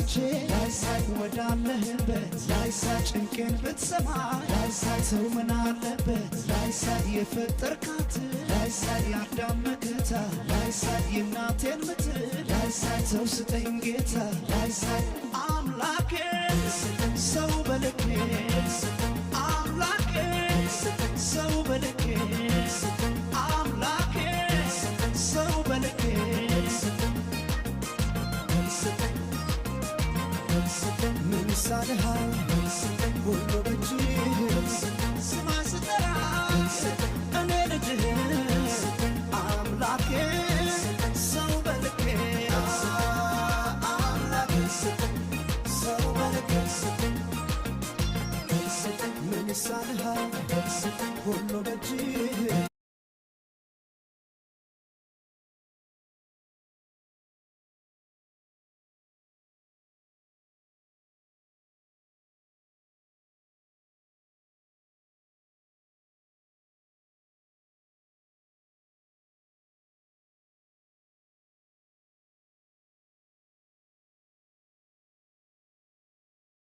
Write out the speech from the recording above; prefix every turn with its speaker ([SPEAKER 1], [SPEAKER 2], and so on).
[SPEAKER 1] ተነስቼ ወዳለህበት ጭንቄን ብትሰማ ሰው ምን አለበት የፈጠርካት የአዳም መከታ የእናቴን ምትል ሰው ስጠኝ ጌታ አምላኬ ሰው በልኬ አምላኬ ሰው በልኬ